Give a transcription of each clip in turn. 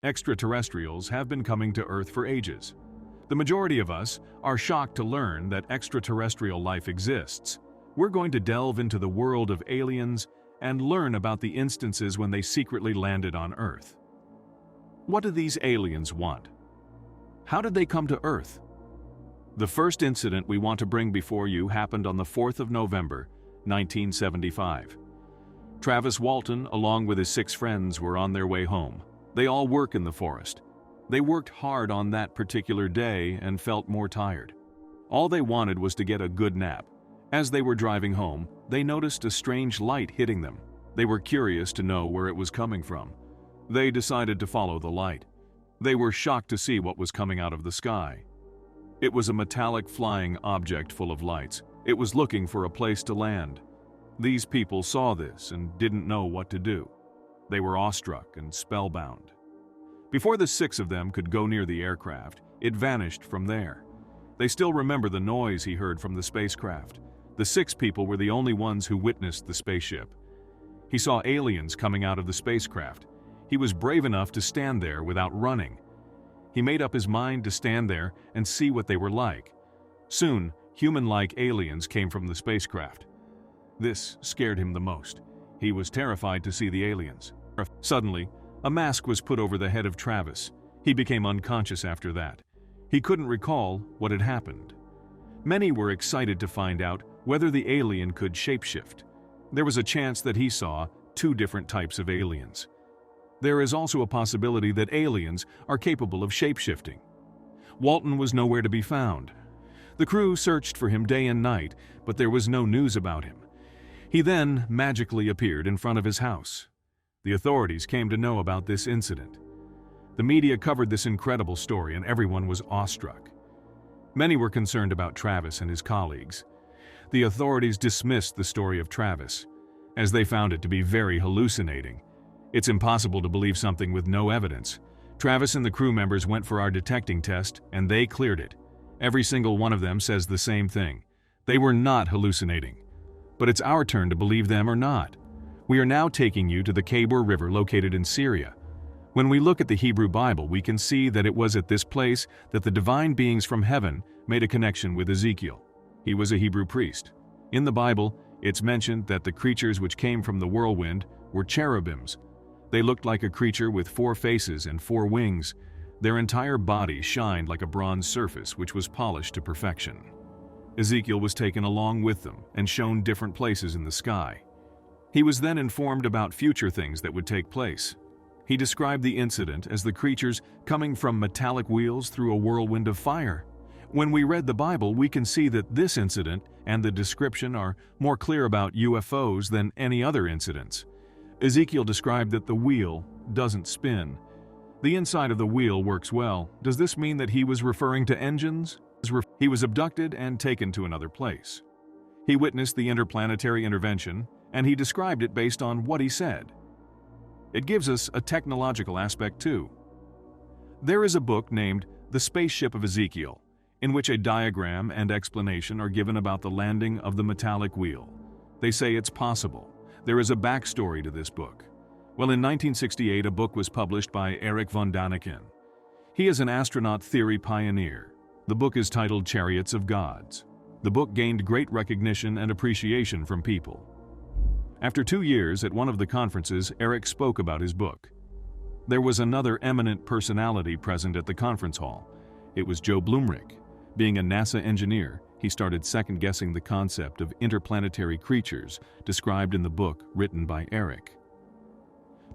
Extraterrestrials have been coming to Earth for ages. The majority of us are shocked to learn that extraterrestrial life exists. We're going to delve into the world of aliens and learn about the instances when they secretly landed on Earth. What do these aliens want? How did they come to Earth? The first incident we want to bring before you happened on the 4th of November, 1975. Travis Walton, along with his 6 friends, were on their way home. They all work in the forest. They worked hard on that particular day and felt more tired. All they wanted was to get a good nap. As they were driving home, they noticed a strange light hitting them. They were curious to know where it was coming from. They decided to follow the light. They were shocked to see what was coming out of the sky. It was a metallic flying object full of lights. It was looking for a place to land. These people saw this and didn't know what to do. They were awestruck and spellbound. Before the 6 of them could go near the aircraft, it vanished from there. They still remember the noise he heard from the spacecraft. The 6 people were the only ones who witnessed the spaceship. He saw aliens coming out of the spacecraft. He was brave enough to stand there without running. He made up his mind to stand there and see what they were like. Soon, human-like aliens came from the spacecraft. This scared him the most. He was terrified to see the aliens. Suddenly, a mask was put over the head of Travis. He became unconscious after that. He couldn't recall what had happened. Many were excited to find out whether the alien could shapeshift. There was a chance that he saw 2 different types of aliens. There is also a possibility that aliens are capable of shapeshifting. Walton was nowhere to be found. The crew searched for him day and night, but there was no news about him. He then magically appeared in front of his house. The authorities came to know about this incident. The media covered this incredible story and everyone was awestruck. Many were concerned about Travis and his colleagues. The authorities dismissed the story of Travis, as they found it to be very hallucinating. It's impossible to believe something with no evidence. Travis and the crew members went for our detecting test and they cleared it. Every single one of them says the same thing. They were not hallucinating. But it's our turn to believe them or not. We are now taking you to the Khabur River located in Syria. When we look at the Hebrew Bible, we can see that it was at this place that the divine beings from heaven made a connection with Ezekiel. He was a Hebrew priest. In the Bible, it's mentioned that the creatures which came from the whirlwind were cherubims. They looked like a creature with 4 faces and 4 wings. Their entire body shined like a bronze surface which was polished to perfection. Ezekiel was taken along with them and shown different places in the sky. He was then informed about future things that would take place. He described the incident as the creatures coming from metallic wheels through a whirlwind of fire. When we read the Bible, we can see that this incident and the description are more clear about UFOs than any other incidents. Ezekiel described that the wheel doesn't spin. The inside of the wheel works well. Does this mean that he was referring to engines? He was abducted and taken to another place. He witnessed the interplanetary intervention, and he described it based on what he said. It gives us a technological aspect too. There is a book named The Spaceship of Ezekiel, in which a diagram and explanation are given about the landing of the metallic wheel. They say it's possible. There is a backstory to this book. Well, in 1968, a book was published by Erich von Däniken. He is an astronaut theory pioneer. The book is titled Chariots of Gods. The book gained great recognition and appreciation from people. After 2 years at one of the conferences, Erich spoke about his book. There was another eminent personality present at the conference hall. It was Joe Blumrich. Being a NASA engineer, he started second-guessing the concept of interplanetary creatures described in the book written by Erich.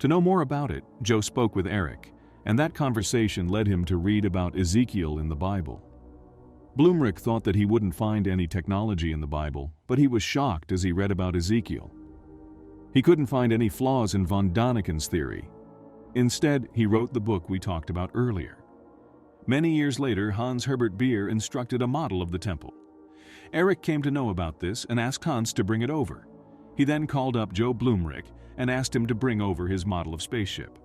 To know more about it, Joe spoke with Erich, and that conversation led him to read about Ezekiel in the Bible. Blumrich thought that he wouldn't find any technology in the Bible, but he was shocked as he read about Ezekiel. He couldn't find any flaws in von Däniken's theory. Instead, he wrote the book we talked about earlier. Many years later, Hans Herbert Beer instructed a model of the temple. Erich came to know about this and asked Hans to bring it over. He then called up Joe Blumrich and asked him to bring over his model of spaceship.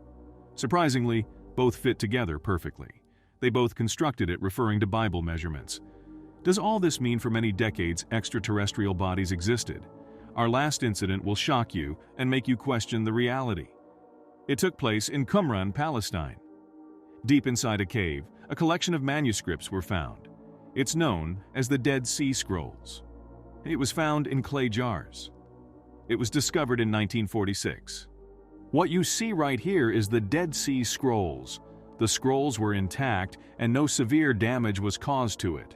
Surprisingly, both fit together perfectly. They both constructed it referring to Bible measurements. Does all this mean for many decades extraterrestrial bodies existed? Our last incident will shock you and make you question the reality. It took place in Qumran, Palestine. Deep inside a cave, a collection of manuscripts were found. It's known as the Dead Sea Scrolls. It was found in clay jars. It was discovered in 1946. What you see right here is the Dead Sea Scrolls. The scrolls were intact and no severe damage was caused to it.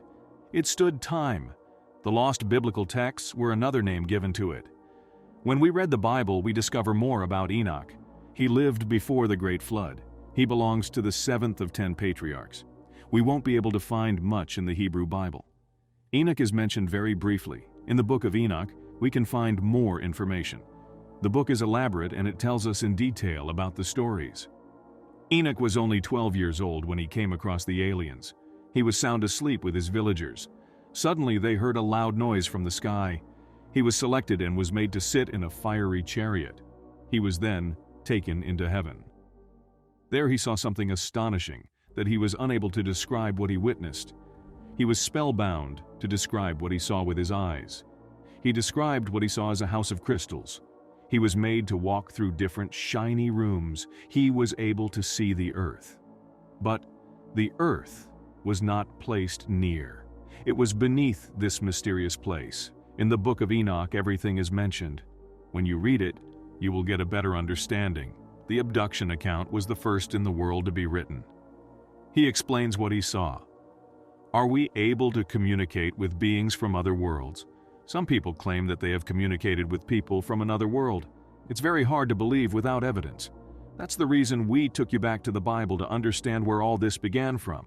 It stood time. The lost biblical texts were another name given to it. When we read the Bible, we discover more about Enoch. He lived before the Great Flood. He belongs to the seventh of 10 patriarchs. We won't be able to find much in the Hebrew Bible. Enoch is mentioned very briefly. In the book of Enoch, we can find more information. The book is elaborate and it tells us in detail about the stories. Enoch was only 12 years old when he came across the aliens. He was sound asleep with his villagers. Suddenly they heard a loud noise from the sky. He was selected and was made to sit in a fiery chariot. He was then taken into heaven. There he saw something astonishing that he was unable to describe what he witnessed. He was spellbound to describe what he saw with his eyes. He described what he saw as a house of crystals. He was made to walk through different shiny rooms. He was able to see the earth. But the earth was not placed near. It was beneath this mysterious place. In the book of Enoch, everything is mentioned. When you read it, you will get a better understanding. The abduction account was the first in the world to be written. He explains what he saw. Are we able to communicate with beings from other worlds? Some people claim that they have communicated with people from another world. It's very hard to believe without evidence. That's the reason we took you back to the Bible to understand where all this began from.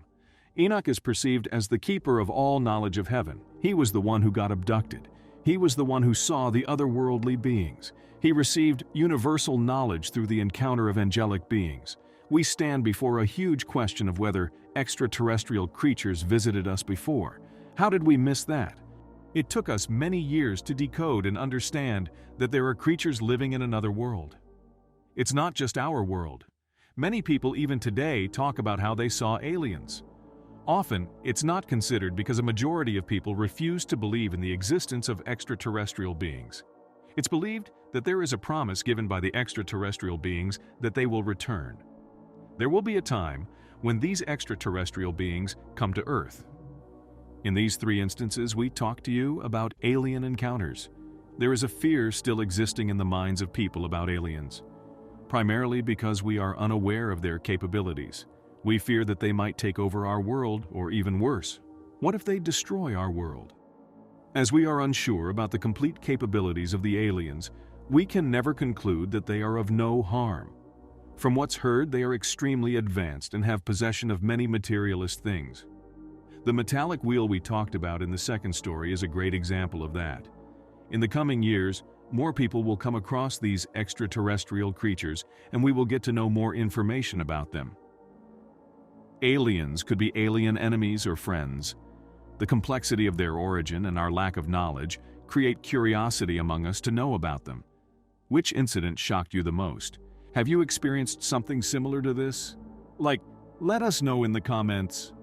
Enoch is perceived as the keeper of all knowledge of heaven. He was the one who got abducted. He was the one who saw the otherworldly beings. He received universal knowledge through the encounter of angelic beings. We stand before a huge question of whether extraterrestrial creatures visited us before. How did we miss that? It took us many years to decode and understand that there are creatures living in another world. It's not just our world. Many people even today talk about how they saw aliens. Often, it's not considered because a majority of people refuse to believe in the existence of extraterrestrial beings. It's believed that there is a promise given by the extraterrestrial beings that they will return. There will be a time when these extraterrestrial beings come to Earth. In these three instances, we talk to you about alien encounters. There is a fear still existing in the minds of people about aliens, primarily because we are unaware of their capabilities. We fear that they might take over our world, or even worse, what if they destroy our world? As we are unsure about the complete capabilities of the aliens, we can never conclude that they are of no harm. From what's heard, they are extremely advanced and have possession of many materialist things. The metallic wheel we talked about in the second story is a great example of that. In the coming years, more people will come across these extraterrestrial creatures, and we will get to know more information about them. Aliens could be alien enemies or friends. The complexity of their origin and our lack of knowledge create curiosity among us to know about them. Which incident shocked you the most? Have you experienced something similar to this? Let us know in the comments.